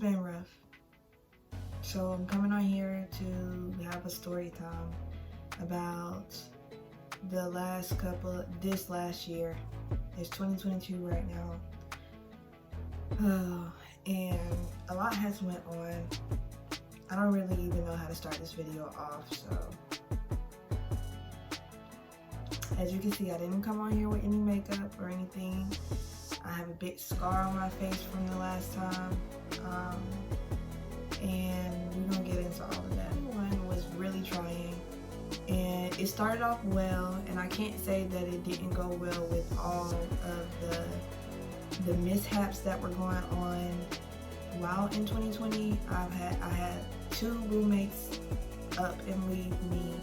been rough. So I'm coming on here to have a story time about this last year. It's 2022 right now. And a lot has went on. I don't really even know how to start this video off, so as you can see, I didn't come on here with any makeup or anything. I have a big scar on my face from the last time, and we're gonna get into all of that. Everyone was really trying, and it started off well, and I can't say that it didn't go well with all of the mishaps that were going on while in 2020. I had 2 roommates up and leave me.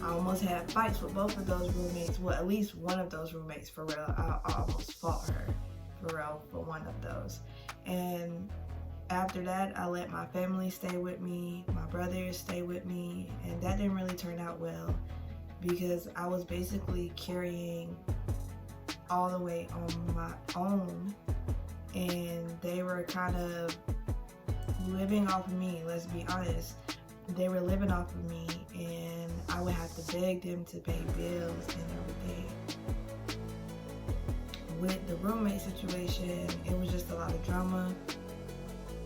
I almost had fights with both of those roommates. Well, at least one of those roommates, for real. I almost fought her, for real, for one of those. And after that, I let my family stay with me, my brothers stay with me, and that didn't really turn out well because I was basically carrying all the way on my own, and they were kind of living off of me, let's be honest. They were living off of me, and I would have to beg them to pay bills and everything. With the roommate situation, it was just a lot of drama.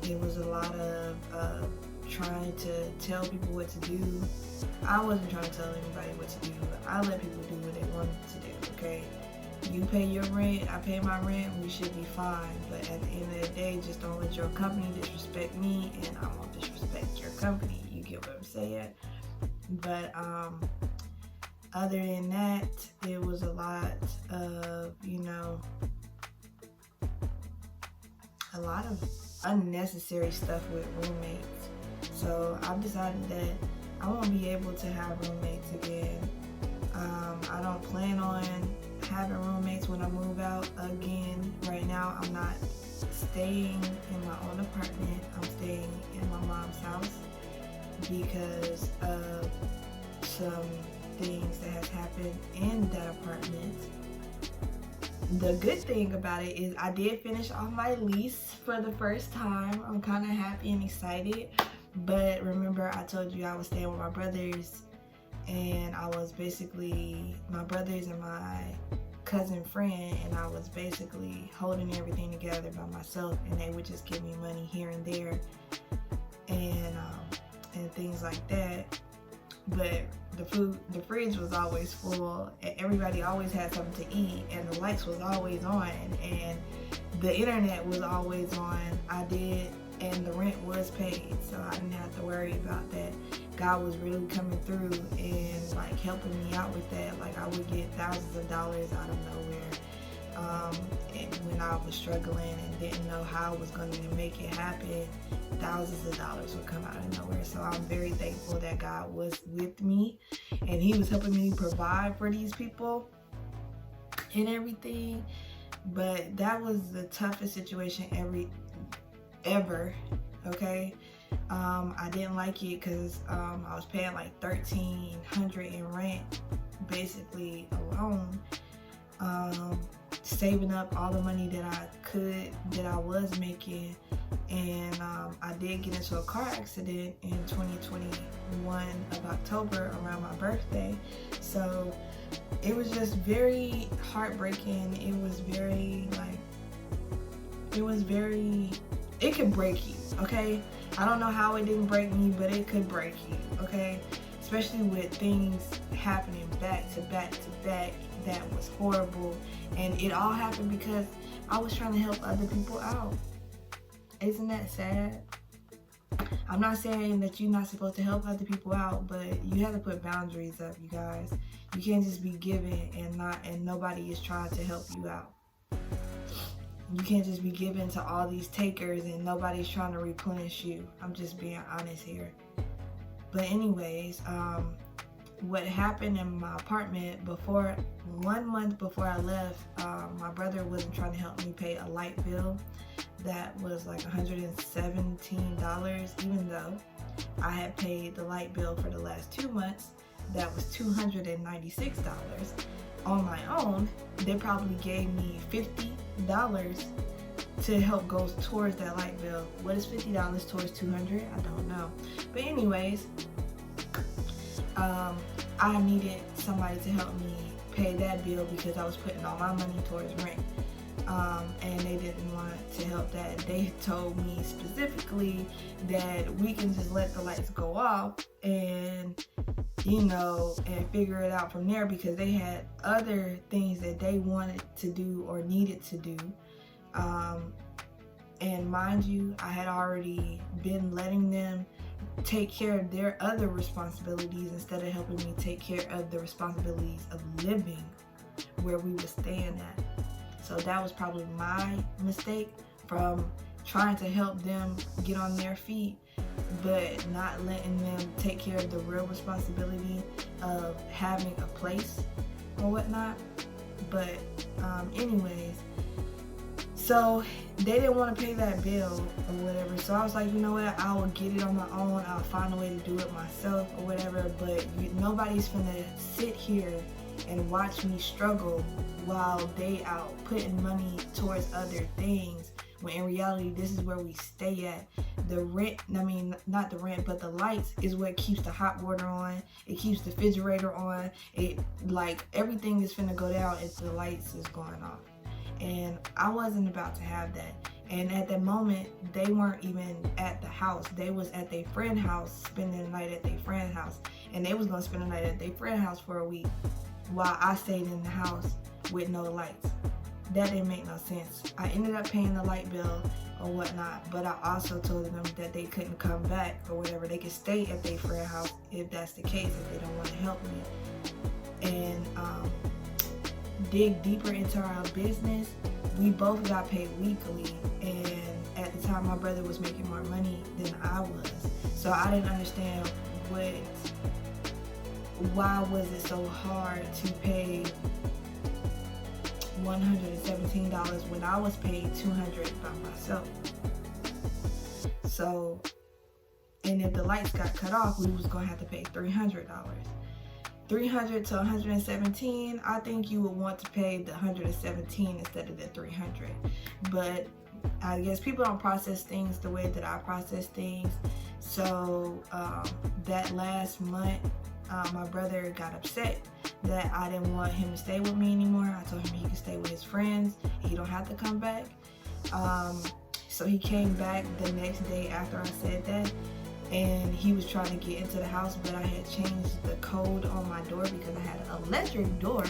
It was a lot of trying to tell people what to do. I wasn't trying to tell anybody what to do. I let people do what they wanted to do, okay? You pay your rent, I pay my rent, we should be fine. But at the end of the day, just don't let your company disrespect me, and I won't disrespect your company. You get what I'm saying? But other than that, it was a lot of, a lot of unnecessary stuff with roommates. So I've decided that I won't be able to have roommates again. I don't plan on having roommates when I move out again. Right now, I'm not staying in my own apartment. I'm staying in my mom's house because of some things that has happened in that apartment. The good thing about it is I did finish off my lease for the first time. I'm kind of happy and excited. But remember, I told you I was staying with my brothers, and I was basically my brothers and my cousin friend, and I was basically holding everything together by myself, and they would just give me money here and there, and things like that. But the fridge was always full, and everybody always had something to eat, and the lights was always on, and the internet was always on. And the rent was paid, so I didn't have to worry about that. God was really coming through and like helping me out with that. Like I would get thousands of dollars out of nowhere. And when I was struggling and didn't know how I was going to make it happen, thousands of dollars would come out of nowhere. So I'm very thankful that God was with me, and He was helping me provide for these people and everything. But that was the toughest situation ever, okay? I didn't like it because I was paying like $1,300 in rent basically alone, saving up all the money that I was making, and I did get into a car accident in 2021 of October around my birthday. So it was just very heartbreaking. It could break you, okay? I don't know how it didn't break me, but it could break you, okay? Especially with things happening back to back to back. That was horrible. And it all happened because I was trying to help other people out. Isn't that sad? I'm not saying that you're not supposed to help other people out, but you have to put boundaries up, you guys. You can't just be giving and nobody is trying to help you out. You can't just be giving to all these takers and nobody's trying to replenish you. I'm just being honest here. But anyways, what happened in my apartment 1 month before I left, my brother wasn't trying to help me pay a light bill that was like $117, even though I had paid the light bill for the last 2 months. That was $296 on my own. They probably gave me $50 to help go towards that light bill. What is $50 towards 200? I don't know. But anyways, I needed somebody to help me pay that bill because I was putting all my money towards rent. And they didn't want to help that. They told me specifically that we can just let the lights go off and, you know, and figure it out from there, because they had other things that they wanted to do or needed to do. And mind you, I had already been letting them take care of their other responsibilities instead of helping me take care of the responsibilities of living where we were staying at. So that was probably my mistake, from trying to help them get on their feet, but not letting them take care of the real responsibility of having a place or whatnot. But anyways, so they didn't want to pay that bill or whatever. So I was like, you know what, I will get it on my own. I'll find a way to do it myself or whatever. But nobody's gonna sit here and watch me struggle while they out putting money towards other things, when in reality this is where we stay at. The rent, I mean not the rent, but the lights is what keeps the hot water on, it keeps the refrigerator on, it, like, everything is finna go down if the lights is going off. And I wasn't about to have that. And at that moment, they weren't even at the house. They was at their friend's house, spending the night at their friend's house. And they was gonna spend the night at their friend's house for a week, while I stayed in the house with no lights. That didn't make no sense. I ended up paying the light bill or whatnot, but I also told them that they couldn't come back or whatever. They could stay at their friend's house if that's the case, if they don't want to help me. And dig deeper into our business, we both got paid weekly, and at the time my brother was making more money than I was. So I didn't understand why was it so hard to pay $117 when I was paid $200 by myself. So, and if the lights got cut off, we was gonna have to pay $300. $300 to $117, I think you would want to pay the $117 instead of the $300. But I guess people don't process things the way that I process things. So that last month, my brother got upset that I didn't want him to stay with me anymore. I told him he could stay with his friends. He don't have to come back. So he came back the next day after I said that, and he was trying to get into the house, but I had changed the code on my door because I had an electric door.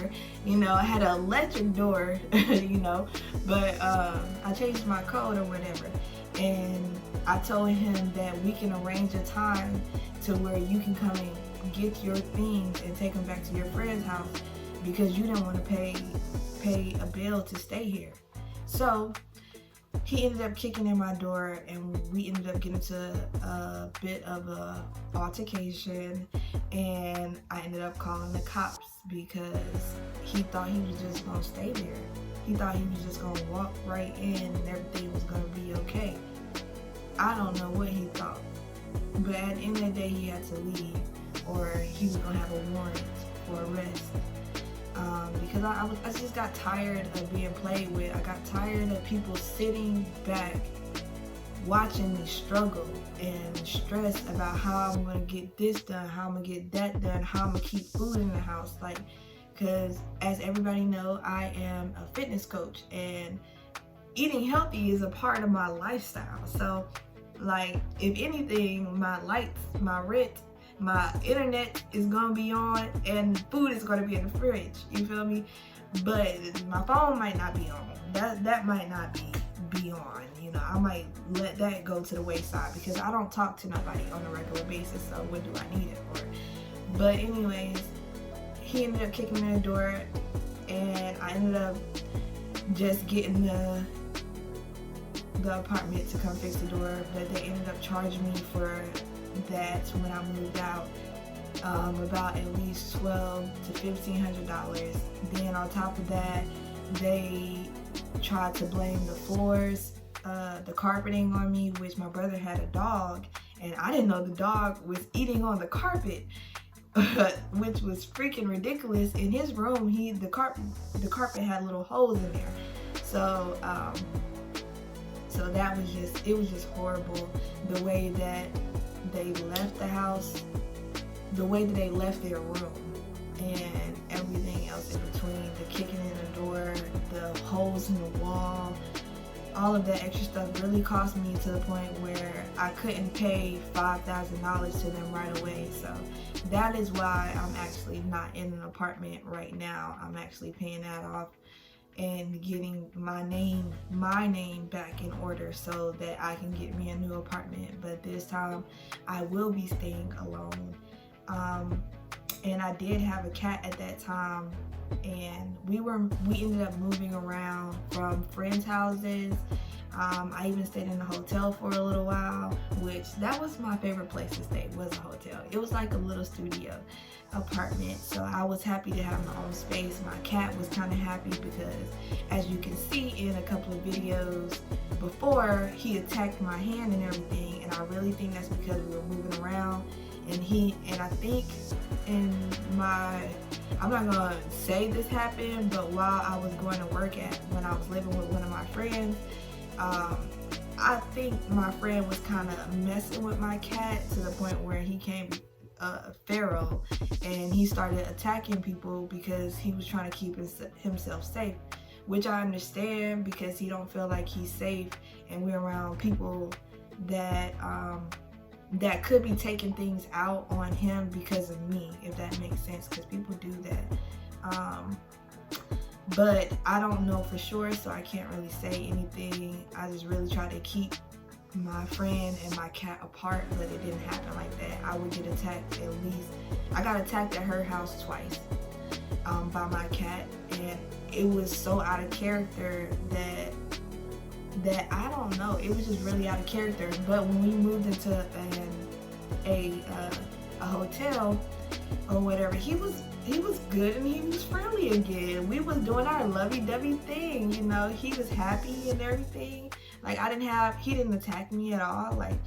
You know, I had an electric door, you know, but I changed my code or whatever. And I told him that we can arrange a time to where you can come and get your things and take them back to your friend's house, because you didn't want to pay a bill to stay here. So he ended up kicking in my door, and we ended up getting into a bit of a altercation, and I ended up calling the cops because he thought he was just gonna stay there. He thought he was just gonna walk right in and everything was gonna be okay. I don't know what he thought, but at the end of the day he had to leave, or he was gonna have a warrant for arrest. Because I just got tired of being played with. I got tired of people sitting back watching me struggle and stress about how I'm gonna get this done, how I'm gonna get that done, how I'm gonna keep food in the house. Like, because as everybody know, I am a fitness coach, and eating healthy is a part of my lifestyle. So like, if anything, my lights, my rent, my internet is gonna be on, and food is gonna be in the fridge, you feel me? But my phone might not be on. That might not be on, you know. I might let that go to the wayside because I don't talk to nobody on a regular basis, so what do I need it for? But anyways, he ended up kicking in the door, and I ended up just getting the apartment to come fix the door, but they ended up charging me for that when I moved out, about at least $1,200 to $1,500. Then on top of that, they tried to blame the floors, the carpeting on me, which my brother had a dog, and I didn't know the dog was eating on the carpet, which was freaking ridiculous. In his room, the carpet had little holes in there. So So that was it was just horrible. The way that they left the house, the way that they left their room, and everything else in between, the kicking in the door, the holes in the wall, all of that extra stuff really cost me to the point where I couldn't pay $5,000 to them right away. So that is why I'm actually not in an apartment right now. I'm actually paying that off and getting my name back in order so that I can get me a new apartment. But this time I will be staying alone. And I did have a cat at that time, and we ended up moving around from friends' houses. I even stayed in a hotel for a little while, which that was my favorite place to stay, was a hotel. It was like a little studio apartment, so I was happy to have my own space. My cat was kind of happy because, as you can see in a couple of videos before, he attacked my hand and everything, and I really think that's because we were moving around. And I think I'm not gonna say this happened, but while I was going to work when I was living with one of my friends, I think my friend was kind of messing with my cat to the point where he came feral, and he started attacking people because he was trying to keep himself safe, which I understand because he don't feel like he's safe, and we're around people that could be taking things out on him because of me, if that makes sense, because people do that. But I don't know for sure, so I can't really say anything. I just really try to keep my friend and my cat apart, but it didn't happen like that. I would get attacked at least. I got attacked at her house twice by my cat, and it was so out of character that I don't know, it was just really out of character. But when we moved into a hotel or whatever, he was good and he was friendly again. We was doing our lovey-dovey thing, you know. He was happy and everything. Like, he didn't attack me at all. Like,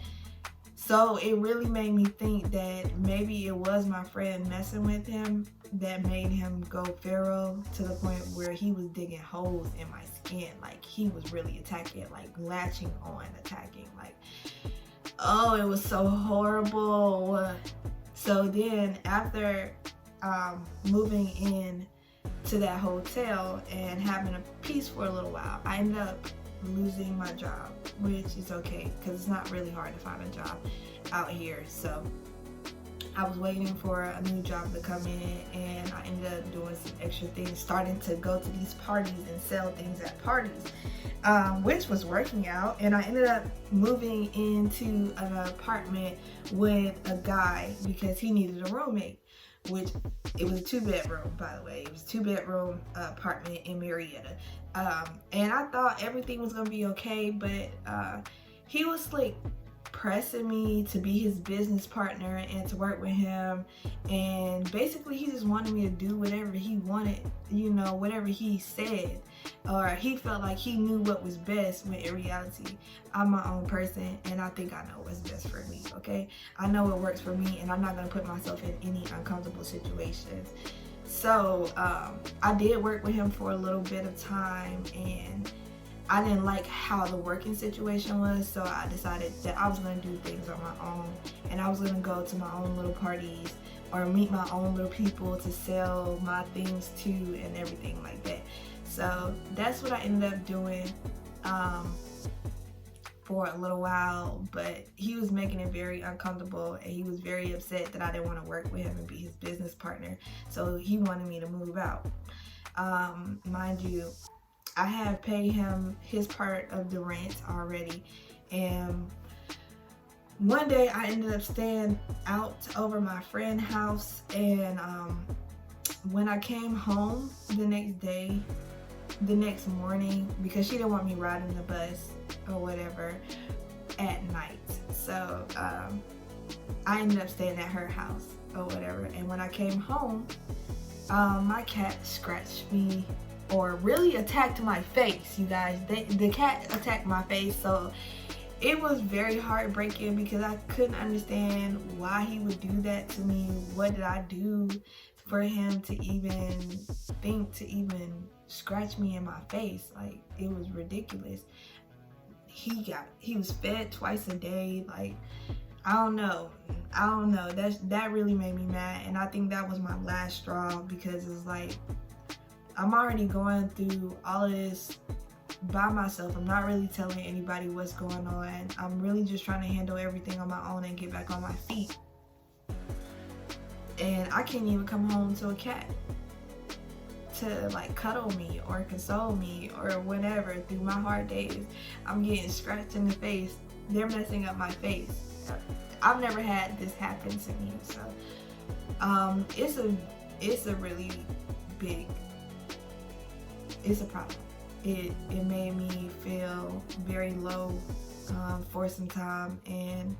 so it really made me think that maybe it was my friend messing with him that made him go feral to the point where he was digging holes in my skin. Like, he was really attacking, like latching on, attacking. Like, oh, it was so horrible. So then after moving in to that hotel and having a peace for a little while, I ended up losing my job, which is okay because it's not really hard to find a job out here. So I was waiting for a new job to come in, and I ended up doing some extra things, starting to go to these parties and sell things at parties, which was working out. And I ended up moving into an apartment with a guy because he needed a roommate, which it was a 2-bedroom, by the way. It was a 2-bedroom apartment in Marietta. And I thought everything was gonna be okay, but he was like pressing me to be his business partner and to work with him, and basically he just wanted me to do whatever he wanted, you know, whatever he said, or he felt like he knew what was best, when in reality I'm my own person and I think I know what's best for me. Okay, I know what works for me, and I'm not going to put myself in any uncomfortable situations. So I did work with him for a little bit of time, and I didn't like how the working situation was, so I decided that I was going to do things on my own, and I was going to go to my own little parties or meet my own little people to sell my things to and everything like that. So that's what I ended up doing for a little while, but he was making it very uncomfortable, and he was very upset that I didn't want to work with him and be his business partner, so he wanted me to move out. Mind you, I had paid him his part of the rent already, and one day I ended up staying out over my friend's house, and when I came home the next morning, because she didn't want me riding the bus or whatever at night, so I ended up staying at her house or whatever, and when I came home, my cat scratched me, or really attacked my face, you guys. The cat attacked my face, so it was very heartbreaking because I couldn't understand why he would do that to me. What did I do for him to even think to even scratch me in my face? Like, it was ridiculous. he was fed twice a day. Like, I don't know. That really made me mad, and I think that was my last straw, because it's like, I'm already going through all of this by myself. I'm not really telling anybody what's going on. I'm really just trying to handle everything on my own and get back on my feet. And I can't even come home to a cat to like cuddle me or console me or whatever through my hard days. I'm getting scratched in the face. They're messing up my face. I've never had this happen to me, so it's a really big, it's a problem. It made me feel very low for some time, and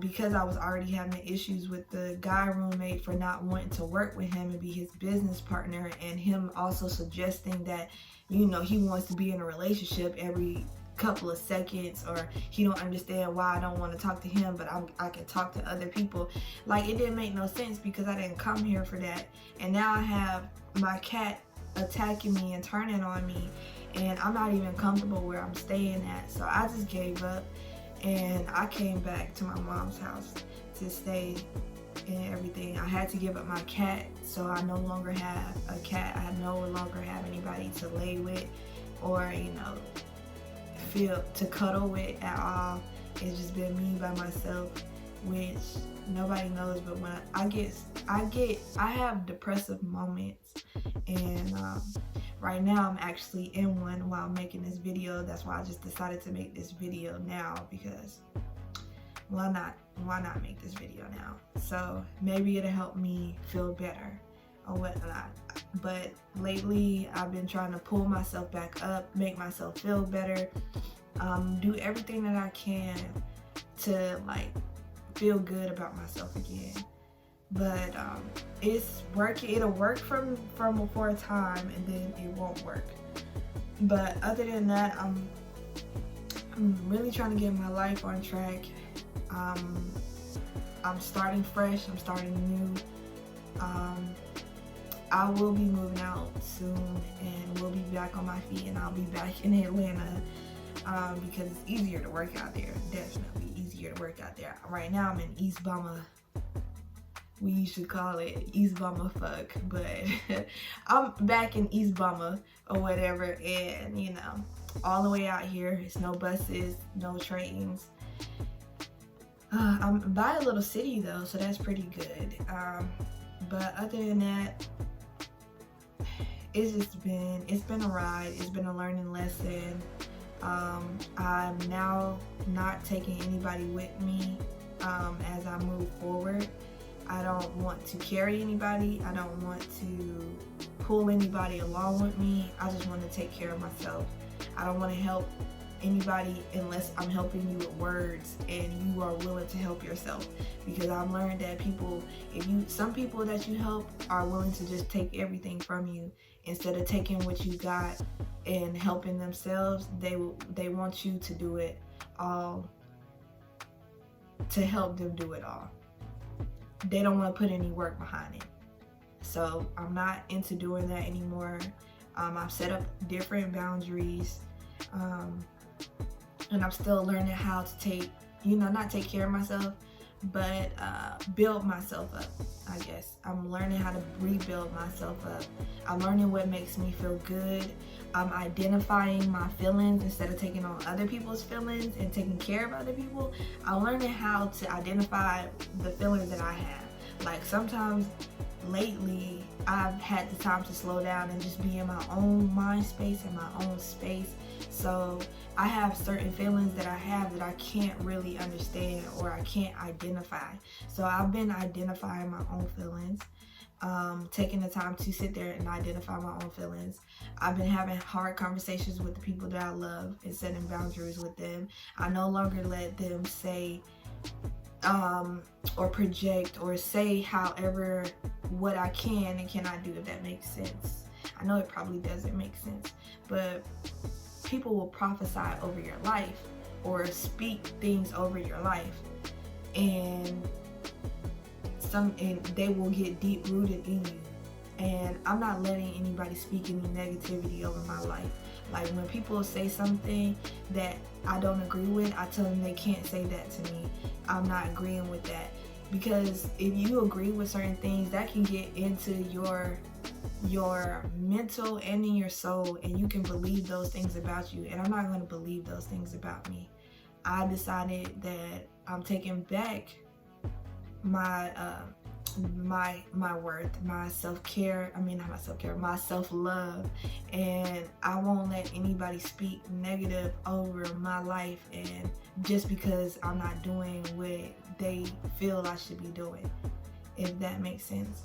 because I was already having issues with the guy roommate for not wanting to work with him and be his business partner, and him also suggesting that, you know, he wants to be in a relationship every couple of seconds, or he don't understand why I don't want to talk to him, but I can talk to other people. Like, it didn't make no sense, because I didn't come here for that. And now I have my cat attacking me and turning on me, and I'm not even comfortable where I'm staying at. So I just gave up, and I came back to my mom's house to stay and everything. I had to give up my cat, so I no longer have a cat. I no longer have anybody to lay with, or, you know, feel to cuddle with at all. It's just been me by myself, which nobody knows, but when I have depressive moments, and right now I'm actually in one while making this video. That's why I just decided to make this video now, because why not make this video now? So maybe it'll help me feel better or whatnot. But lately I've been trying to pull myself back up, make myself feel better, do everything that I can to like feel good about myself again. But it's working. It'll work for a time, and then it won't work. But other than that, I'm really trying to get my life on track. I'm starting fresh. I'm starting new. I will be moving out soon, and we'll be back on my feet, and I'll be back in Atlanta, because it's easier to work out there. Definitely easier to work out there. Right now I'm in East Bama. We used to call it East Bama fuck, but I'm back in East Bama or whatever, and you know, all the way out here. It's no buses, no trains. I'm by a little city though, so that's pretty good. But other than that, it's been a ride. It's been a learning lesson. I'm now not taking anybody with me as I move forward. I don't want to carry anybody. I don't want to pull anybody along with me. I just want to take care of myself. I don't want to help anybody unless I'm helping you with words and you are willing to help yourself. Because I've learned that some people that you help are willing to just take everything from you instead of taking what you got and helping themselves. They want you to do it all, to help them do it all. They don't want to put any work behind it. So I'm not into doing that anymore. I've set up different boundaries, and I'm still learning how to not take care of myself, but build myself up, I guess. I'm learning how to rebuild myself up. I'm learning what makes me feel good. I'm identifying my feelings instead of taking on other people's feelings and taking care of other people. I'm learning how to identify the feelings that I have. Like, sometimes lately I've had the time to slow down and just be in my own mind space and my own space. So I have certain feelings that I have that I can't really understand or I can't identify. So I've been identifying my own feelings, taking the time to sit there and identify my own feelings. I've been having hard conversations with the people that I love and setting boundaries with them. I no longer let them say or project or say however what I can and cannot do, if that makes sense. I know it probably doesn't make sense, but people will prophesy over your life or speak things over your life, and they will get deep rooted in you. And I'm not letting anybody speak any negativity over my life. Like when people say something that I don't agree with, I tell them they can't say that to me. I'm not agreeing with that. Because if you agree with certain things, that can get into your mental and in your soul, and you can believe those things about you. And I'm not going to believe those things about me. I decided that I'm taking back my my worth, my self-care, my self-love, and I won't let anybody speak negative over my life, and just because I'm not doing what they feel I should be doing, if that makes sense.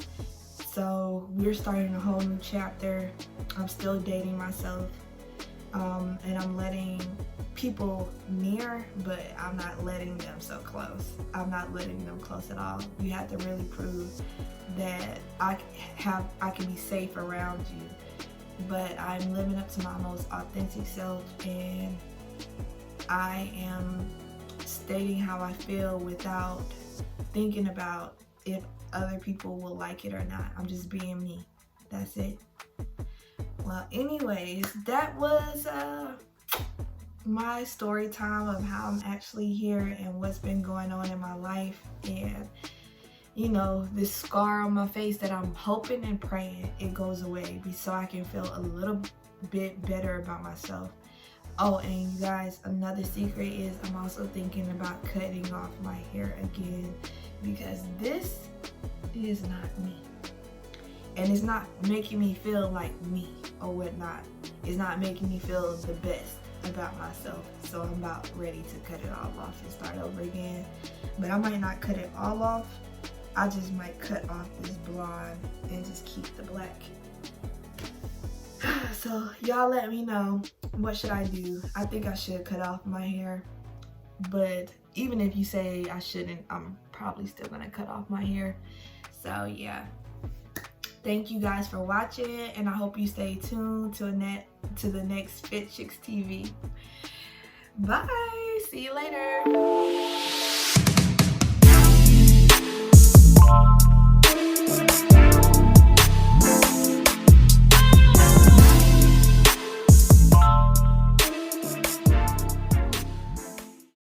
So we're starting a whole new chapter. I'm still dating myself, and I'm letting people near, but I'm not letting them so close. I'm not letting them close at all. You have to really prove that I can be safe around you. But I'm living up to my most authentic self, and I am stating how I feel without thinking about if other people will like it or not. I'm just being me. That's it. Well, anyways, that was my story time of how I'm actually here and what's been going on in my life, and you know, this scar on my face that I'm hoping and praying it goes away, so I can feel a little bit better about myself. Oh, and you guys, another secret is I'm also thinking about cutting off my hair again, because this is not me, and it's not making me feel like me or whatnot. It's not making me feel the best about myself, so I'm about ready to cut it all off and start over again. But I might not cut it all off. I just might cut off this blonde and just keep the black. So y'all let me know, what should I do? I think I should cut off my hair, but even if you say I shouldn't, I'm probably still gonna cut off my hair. So yeah, thank you guys for watching, and I hope you stay tuned to the next Fit Chicks TV. Bye, see you later.